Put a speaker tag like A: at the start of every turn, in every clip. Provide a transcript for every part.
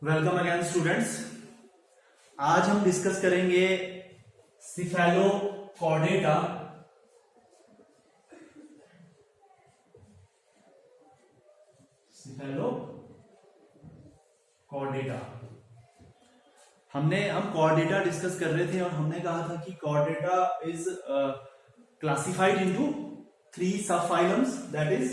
A: Welcome again students. आज हम discuss करेंगे सिफेलोकॉर्डेटा। सिफेलोकॉर्डेटा हम कॉर्डेटा डिस्कस कर रहे थे और हमने कहा था कि कॉर्डेटा इज क्लासिफाइड इनटू 3 सब phylums, that is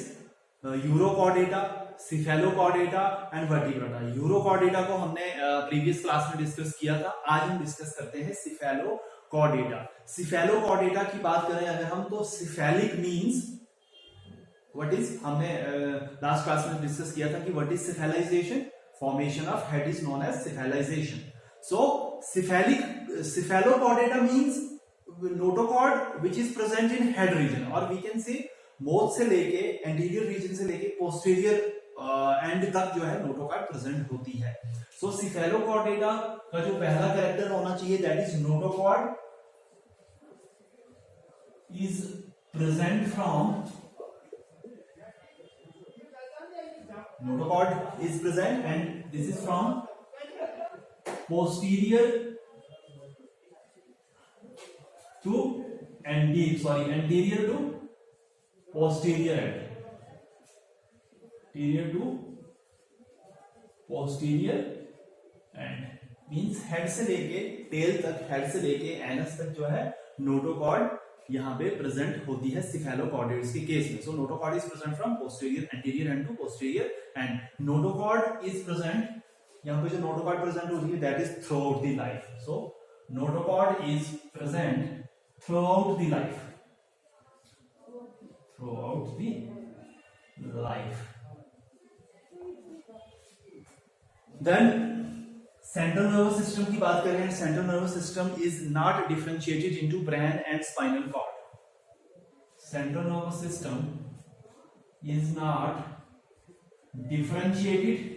A: urochordata, cephalochordata and vertebrata. Urochordata को हमने प्रीवियस क्लास में डिस्कस किया था। आज हम डिस्कस करते हैं सिफेलोकॉर्डेटा। सिफेलोकॉर्डेटा की बात करें अगर हम, तो सिफेलिक मींस व्हाट इज, हमने लास्ट क्लास में डिस्कस किया था कि what is cephalization. Formation of head is known as cephalization. So cephalochordata means notochord which is present in head region, और वी कैन से मोथ से लेके anterior reason से लेके पोस्टीरियर एंड तक जो है नोटोकॉर्ड प्रेजेंट होती है। सो सिफेलोकॉर्डेटा का जो पहला कैरेक्टर होना चाहिए that is notochord is present from, notochord is present and this is from posterior to anterior to posterior end, anterior to posterior end means head से लेके टेल तक, हेड से लेके एनस तक जो है नोटोकॉर्ड यहां पे प्रेजेंट होती है सिफेलोकॉर्डेट्स के केस में। So notochord is present from posterior anterior end to posterior end notochord is present, यहां पे जो नोटोकॉर्ड प्रेजेंट होती है that is throughout the life. So notochord is present throughout the life, throughout the life. Then central nervous system की बात करें, central nervous system is not differentiated into brain and spinal cord. Central nervous system is not differentiated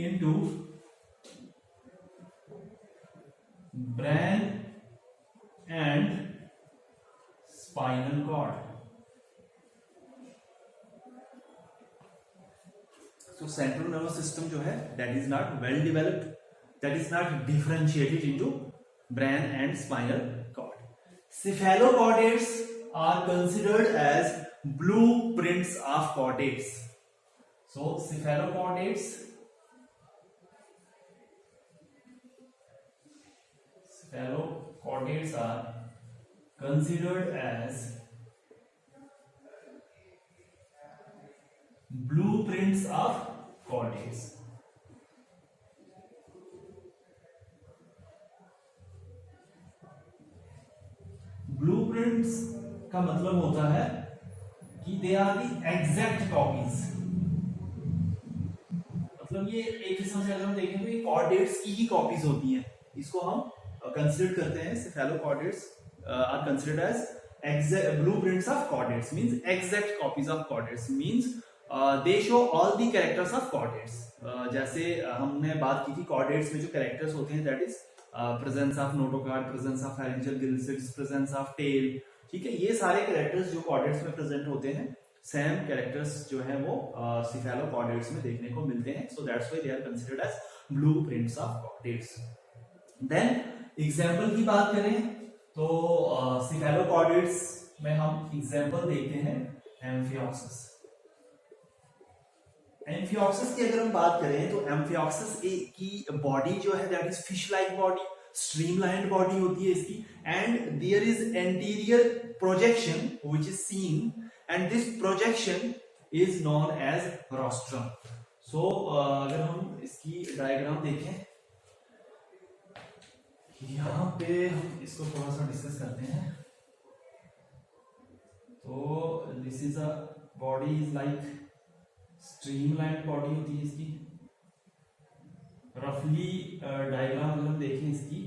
A: into brain and spinal cord. So central nervous system जो है that is not well developed, that is not differentiated into brain and spinal cord. Cephalochordates are considered as blueprints of chordates. So cephalochordates are considered as blueprints of chordates. Blueprints का मतलब होता है कि they are the exact copies, मतलब ये एक किस्म से अगर हम देखें तो ये chordates की ही कॉपीज होती हैं। इसको हम कंसिडर करते हैं cephalochordates are considered as exact blueprints of chordates, means exact copies of chordates, means they show all the characters of chordates. जैसे हमने बात की थी chordates में जो characters होते हैं that is presence of notochord, presence of pharyngeal gills, presence of tail, ठीक है। ये सारे characters जो chordates में present होते हैं सेम कैरेक्टर्स जो है वो cephalochordates में देखने को मिलते हैं। So that's why they are considered as blueprints of chordates. Then example की बात करें तो सिफेलोकॉर्डेट्स में हम एग्जाम्पल देखते हैं एम्फिऑक्सिस। एम्फिऑक्सिस की अगर हम बात करें तो एम्फिऑक्सिस की बॉडी जो है that is fish like body, streamlined body होती है इसकी, and there is anterior projection which is seen and this projection is known as rostrum. सो अगर हम इसकी डायग्राम देखें, यहां पे हम इसको थोड़ा सा डिस्कस करते हैं। तो this is a body is like streamline body होती है इसकी। रफली डायग्राम अगर हम देखें इसकी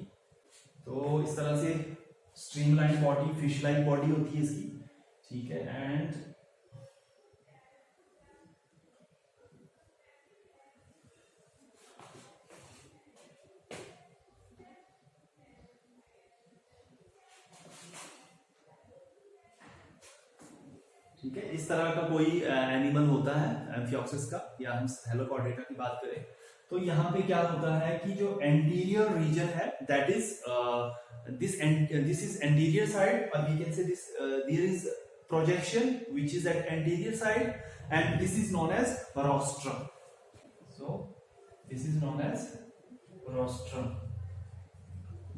A: तो इस तरह से streamline body, fish like body होती है इसकी, ठीक है। एंड ठीक ठीक है, इस तरह का कोई एनिमल होता है एम्फियोक्सिस का, या हम सेफेलोकॉर्डेटा की बात करें तो यहाँ पे क्या होता है कि जो एंटीरियर रीजन है that is this is anterior side, और we can say this there is projection which is at anterior side, and this is known as rostrum. So this is known as rostrum.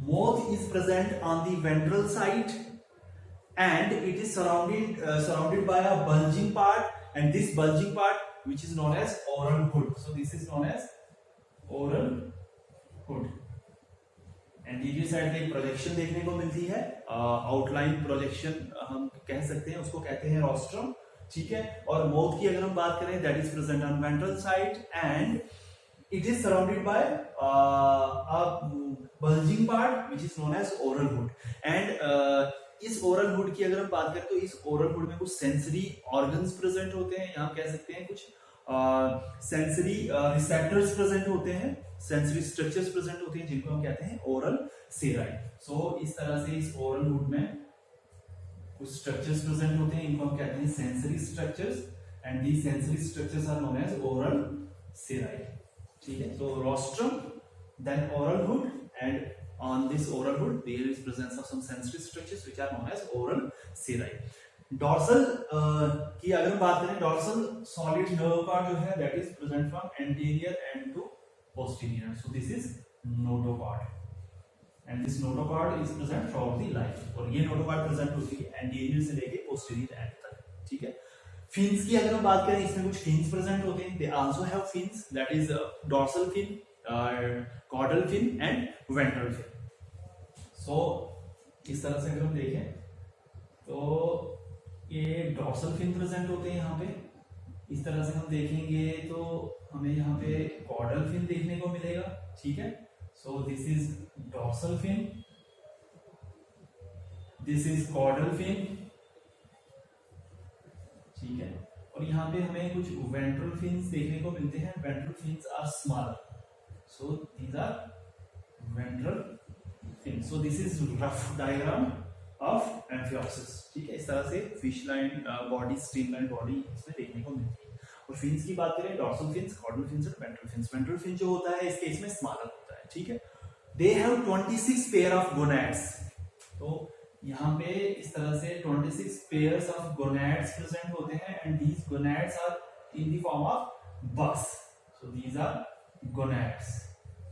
A: Mouth is present on the ventral side, and it is surrounded by a bulging part, and this bulging part which is known as oral hood. So this is known as oral hood. Anterior side पे एक projection देखने को मिलती है, outline projection हम कह सकते हैं, उसको कहते हैं रोस्ट्रम. ठीक है, और माउथ की अगर हम बात करें that is present on ventral side, and it is surrounded by a bulging part which is known as oral hood. And इस oral hood की अगर हम बात करें तो इस oral hood में कुछ sensory organs present होते हैं, यहाँ कह सकते हैं कुछ sensory receptors present होते हैं, sensory structures present होते हैं जिनको हम कहते हैं oral seri. So इस तरह से इस oral hood में कुछ structures present होते हैं, इनको हम कहते हैं sensory structures, and these sensory structures are known as oral seri. ठीक है, so rostrum, then oral hood, and on this oral hood there is presence of some sensory structures which are known as oral seri. Dorsal की अगर हम बात करें, dorsal solid nerve का जो है that is present from anterior and to posterior. So this is notochord, and this notochord is present throughout the life. और ये notochord present होती है anterior से लेके posterior end तक. ठीक है, फिन्स की अगर हम बात करें, इसमें कुछ फिन्स प्रेजेंट होते हैं. They also have fins, that is dorsal fin, caudal fin and ventral fin. So इस तरह से अगर हम देखें तो ये डॉर्सल फिन प्रेजेंट होते हैं यहाँ पे. इस तरह से हम देखेंगे तो हमें यहाँ पे कॉर्डल फिन देखने को मिलेगा. ठीक है, so this is dorsal fin, this is caudal fin. ठीक है, और यहाँ पे हमें कुछ वेंट्रल फिन्स देखने को मिलते हैं. Ventral fins are smaller, so these are ventral fins. So this is rough diagram of amphioxus. ठीक है, इस तरह से fish line body, streamline body इसमें देखने को मिलती है. और फिन्स की बात करें, डॉर्सल फिन्स, कॉर्डल फिन्स और वेंट्रल फिन्स. वेंट्रल फिन जो होता है इस केस में स्मॉलर होता है. ठीक है, they have 26 pair of gonads. तो यहाँ पे इस तरह से 26 pairs of gonads present होते हैं, and these gonads are in the form of buds. So these are gonads,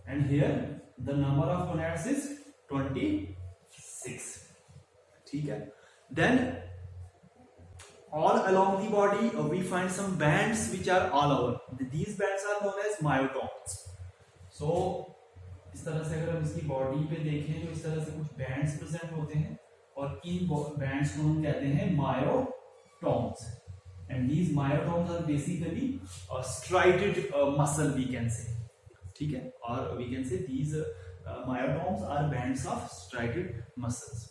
A: and here the number of gonads is 26. ठीक है, then all along the body we find some bands which are all over. These bands are known as myotomes. So इस तरह से अगर हम इसकी body पे देखें तो इस तरह से कुछ बैंड्स प्रेजेंट होते हैं, और इन बैंड्स को हम कहते हैं myotomes. And these myotomes are basically striated muscle we can say. ठीक है, और we can say these myotomes are bands of striated muscles.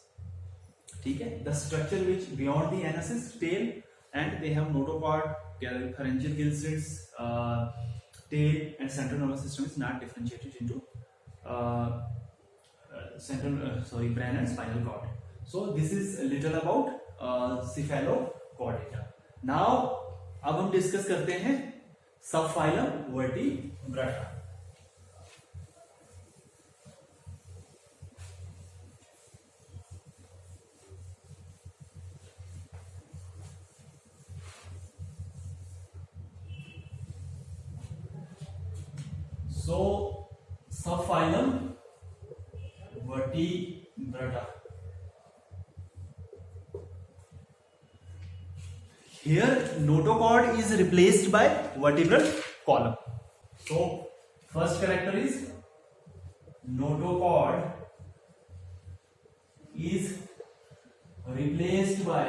A: ठीक है, the structure which beyond the anus is tail, and they have notochord, pharyngeal gill slits, tail, and central nervous system is not differentiated into brain and spinal cord. So this is a little about cephalochordata. Now अब हम discuss करते हैं subphylum vertebrata. So subphylum vertebrata. Here notochord is replaced by vertebral column. So first character is notochord is replaced by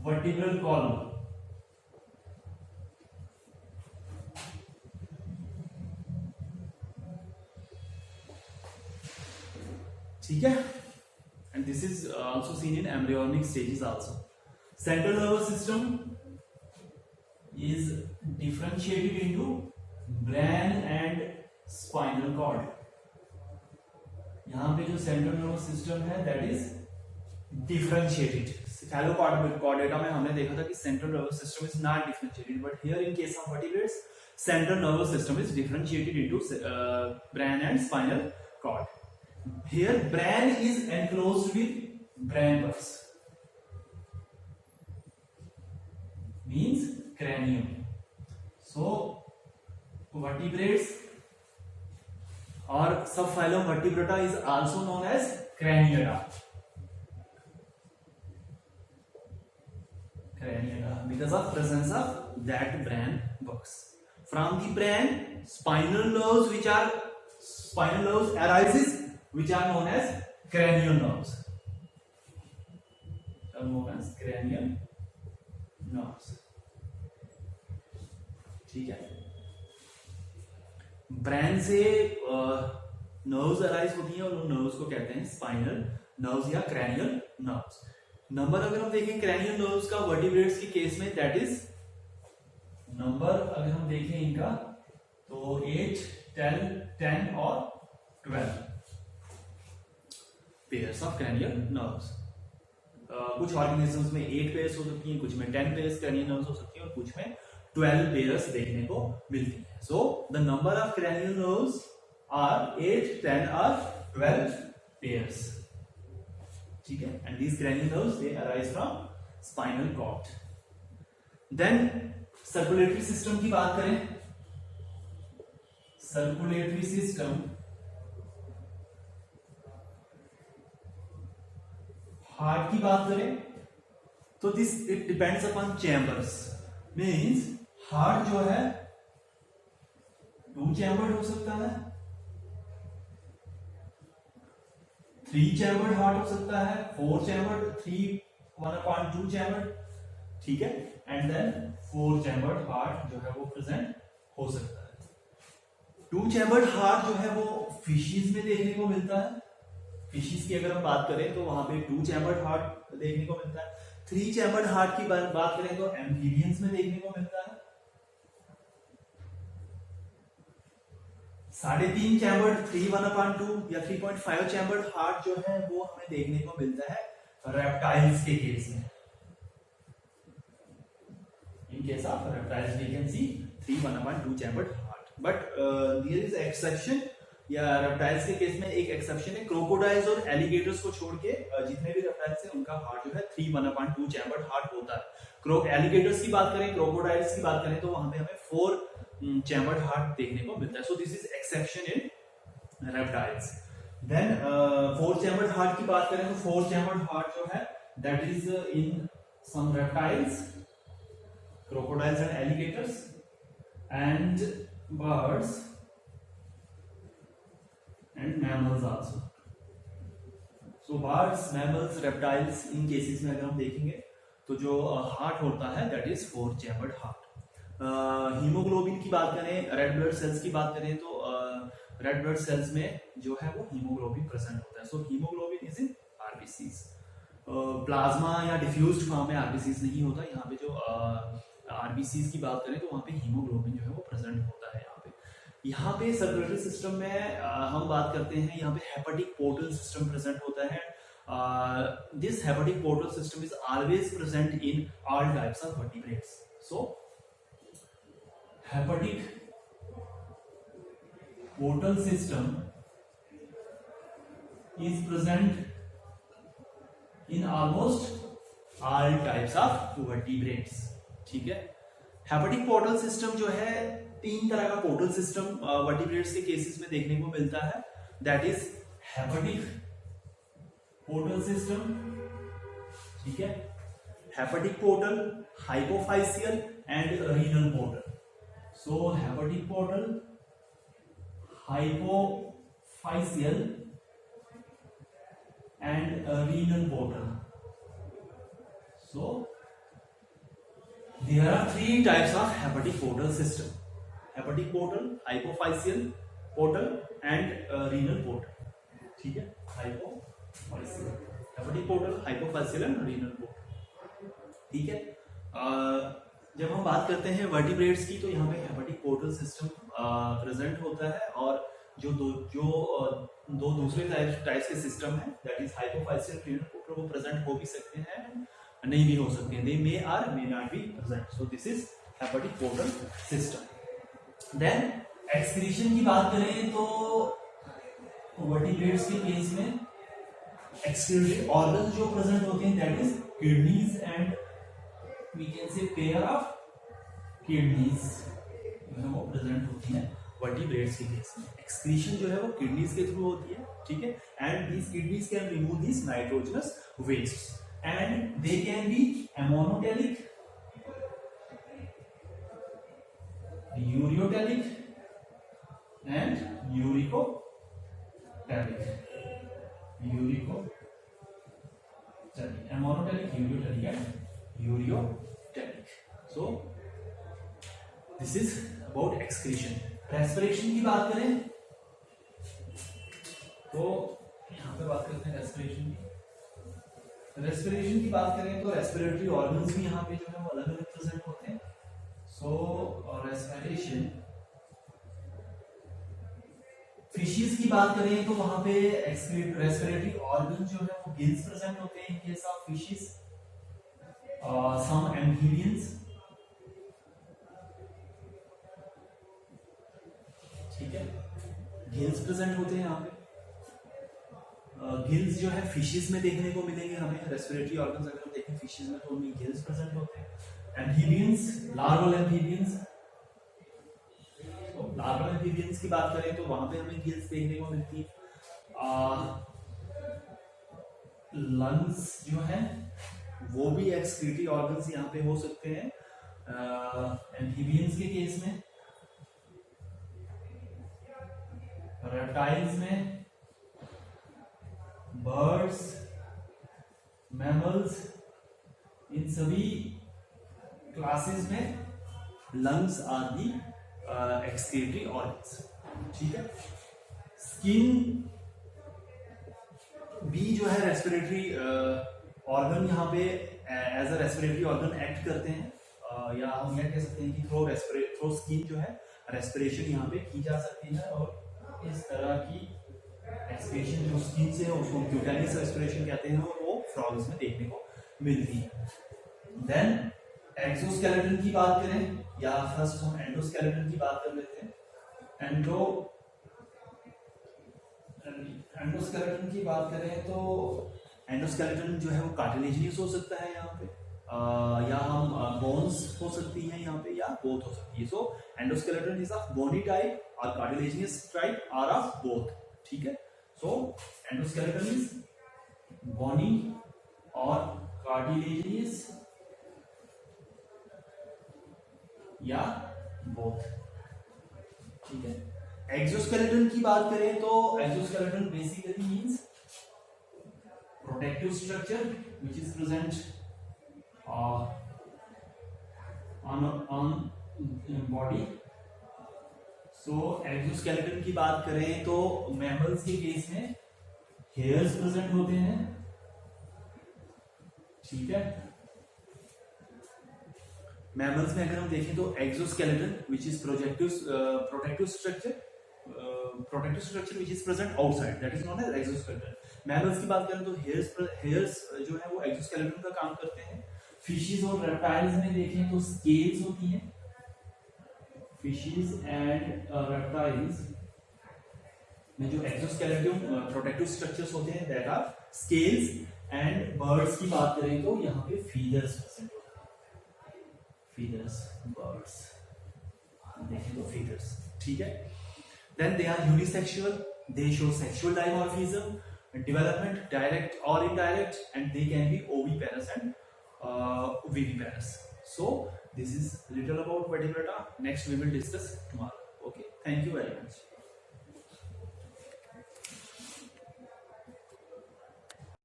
A: vertebral column. ठीक है, and this is also seen in embryonic stages also. Central nervous system is differentiated into brain and spinal cord. यहाँ पे जो central nervous system है that is differentiated. Cephalochordata में हमने देखा था कि central nervous system is not differentiated, but here in case of vertebrates, central nervous system is differentiated into brain and spinal cord. Here, brain is enclosed with brain buds, means cranium. So, vertebrates or subphylum Vertebrata is also known as Craniata. Because of presence of that brain box. From the brain, spinal nerves arises, which are known as cranial nerves. Are known as cranial nerves. ठीक है. Brain से nerves arise होती हैं और उन nerves को कहते हैं स्पाइनल नर्व्स या क्रैनियल नर्व्स. नंबर अगर हम देखें क्रैनियल नर्व्स का वर्टिब्रेट्स के केस में, दैट इज नंबर अगर हम देखें इनका तो 8, 10 और 12 पेयर्स ऑफ क्रैनियल नर्व्स. कुछ ऑर्गेनिजम्स में 8 पेयर्स हो सकती हैं, कुछ में 10 पेयर्स क्रैनियल नर्व्स हो सकती हैं और कुछ में 12 पेयर्स देखने को मिलती है. So the number of cranial nerves are 8, 10 or 12 pairs. ठीक है. And these cranial nerves they arise from spinal cord. Then circulatory system की बात करें. Circulatory system हार्ट की बात करें तो this it depends upon chambers. Means heart जो है 2 चैम्बर्ड हो सकता है, 3 चैम्बर्ड हार्ट हो सकता है, 4 चैम्बर्ड, 1/2 चैम्बर्ड. ठीक है. एंड देन 4 चैम्बर्ड हार्ट जो है वो प्रेजेंट हो सकता है. 2 चैम्बर्ड हार्ट जो है वो फिशेस में देखने को मिलता है. फिशेस की अगर हम बात करें तो वहां पे 2 चैम्बर्ड हार्ट देखने को मिलता है. 3 चैम्बर्ड हार्ट की बात करें तो एम्फीबियंस में देखने को मिलता है. 3.5 चैम्बर्ड 3/1/2 या 3.5 चैम्बर्ड हार्ट जो है वो हमें देखने को मिलता है रेप्टाइल्स के केस में. In case of reptiles we can see 3/1/2 chambered heart. But there is exception, या रेप्टाइल्स के केस में एक एक्सेप्शन है. क्रोकोडाइल्स और एलिगेटर्स को छोड़ के जितने भी रेप्टाइल्स हैं उनका हार्ट जो है 3/1/2 चैम्बर्ड हार्ट होता है. एलिगेटर्स की बात करें, क्रोकोडाइल्स की बात करें तो वहां पे हमें 4 चैम्बर्ड हार्ट देखने को मिलता है. So this is exception in reptiles. Then 4 chambered heart की बात करें तो 4 चैम्बर्ड हार्ट जो है that is in some reptiles, crocodiles and alligators and birds and mammals also. So birds, mammals, reptiles, in cases में अगर हम देखेंगे तो जो हार्ट होता है that is 4 chambered heart. Haemoglobin की बात करें, रेड ब्लड सेल्स की बात करें तो रेड ब्लड सेल्स में जो है वो हीमोग्लोबिन प्रेजेंट होता है. So haemoglobin is in RBCs. Plasma या डिफ्यूज्ड फॉर्म में आरबीसीज नहीं होता. यहाँ पे जो आरबीसीज की बात करें तो वहाँ पे हीमोग्लोबिन जो है वो प्रेजेंट होता है. यहाँ पे सर्कुलेटरी सिस्टम में हम बात करते हैं, यहाँ पे हेपेटिक पोर्टल सिस्टम प्रेजेंट होता है. This hepatic portal system is always present in all types of vertebrates. So hepatic portal system is present in almost all types of vertebrates. ठीक है. hepatic portal system जो है 3 तरह का portal system vertebrates के cases में देखने को मिलता है. That is hepatic portal system. ठीक है. Hepatic portal, hypophyseal and renal portal. So hepatic portal, hypophyseal and renal portal. So there are 3 types of hepatic portal system: hepatic portal, hypophyseal portal and renal portal. ठीक है. hypophyseal, hepatic portal, hypophyseal and renal portal. ठीक है. जब हम बात करते हैं vertebrates की तो यहाँ पे हेपेटिक पोर्टल सिस्टम प्रेजेंट होता है. और जो दो दूसरे टाइप्स के सिस्टम है दैट इज हाइपोफाइसियल रीनल पोर्टल और वो प्रेजेंट हो भी सकते हैं, नहीं भी हो सकते हैं, they may or may not be present. So this is hepatic portal system. Then excretion की बात करें तो वर्टिब्रेट्स के केस में एक्सक्रीटरी ऑर्गन जो प्रेजेंट होते हैं that is kidneys and we can say pair of kidneys वो प्रेजेंट होती है वर्टिब्रेट्स के केस में. एक्सक्रीशन जो है वो किडनीज के थ्रू होती है, ठीक है, and these kidneys can remove this nitrogenous waste and they can be ammonotelic, ureotelic and uricoteric, amonotelic, uriotelic and uriotelic. So this is about excretion. Respiration की बात करें तो यहाँ पे बात करते हैं रेस्पिरेशन की. रेस्पिरेशन की बात करें तो रेस्पिरेटरी ऑर्गन्स भी यहाँ पे जो है वो अलग अलग प्रेजेंट होते हैं. सो रेस्पिरेशन फिशेस की बात करें तो वहां पे रेस्पिरेटरी ऑर्गन जो है वो गिल्स प्रेजेंट होते हैं in case of fishes, some amphibians, ठीक है, गिल्स प्रेजेंट होते हैं यहाँ पे. गिल्स जो है फिशेस में देखने को मिलेंगे हमें. रेस्पिरेटरी ऑर्गन्स अगर हम देखें फिशेस में तो उनमें गिल्स प्रेजेंट होते हैं. Amphibians, larval amphibians, larval amphibians की बात करें तो वहां पे हमें गिल्स देखने को मिलती है. लंग्स जो है वो भी एक्सक्रीटरी ऑर्गन्स यहाँ पे हो सकते हैं एम्फीबियंस के केस में. रेप्टाइल्स में, बर्ड्स, मैमल्स, इन सभी क्लासेस में lungs are the excretory organs, ठीक है. स्किन भी जो है रेस्पिरेटरी ऑर्गन यहाँ पे as a respiratory organ act करते हैं, या हम यह कह सकते हैं कि थ्रो स्किन जो है रेस्पिरेशन यहाँ पे की जा सकती है. और इस तरह की एक्सक्रीशन जो स्किन से है उसको क्यूटेनियस रेस्पिरेशन कहते हैं और वो फ्रॉग्स में देखने को मिलती है. देन एक्सोस्केलेटन की बात करें या फर्स्ट हम एंडोस्केलेटन की बात कर लेते हैं. एंडोस्केलेटन की बात करें तो एंडोस्केलेटन जो है वो कार्टिलेजियस हो सकता है यहाँ पे, या हम बोन्स हो सकती हैं यहाँ पे, या बोथ हो सकती है. So endoskeleton is of bony type और cartilaginous type are of both, ठीक है. सो एंडोस्केलेटन इज बोनी और कार्टिलेजियस या बोथ, ठीक है. एक्सोस्केलेटन की बात करें तो exoskeleton basically means protective structure which is present on body. So exoskeleton की बात करें तो मैमल्स के केस में हेयर्स प्रेजेंट होते हैं, ठीक है. मैमल्स में अगर हम देखें तो exoskeleton which is protective structure which is present outside, that is known as exoskeleton. Mammals की बात करें तो हेयर्स जो है वो एक्सोस्केलेटन का काम करते हैं. फिशेस और रेप्टाइल्स में देखें तो स्केल्स होती हैं. फिशेस एंड रेप्टाइल्स में जो एक्सोस्केलेटन प्रोटेक्टिव स्ट्रक्चर्स होते हैं that are scales. And birds की बात करें तो यहाँ पे फीदर्स प्रेजेंट होते हैं. फीदर्स, बर्ड्स देखें तो फीदर्स, ठीक है. Then they are unisexual, they show sexual dimorphism, development direct or indirect, and they can be oviparous and viviparous. So this is little about vertebrata. Next we will discuss tomorrow. Okay, thank you very much.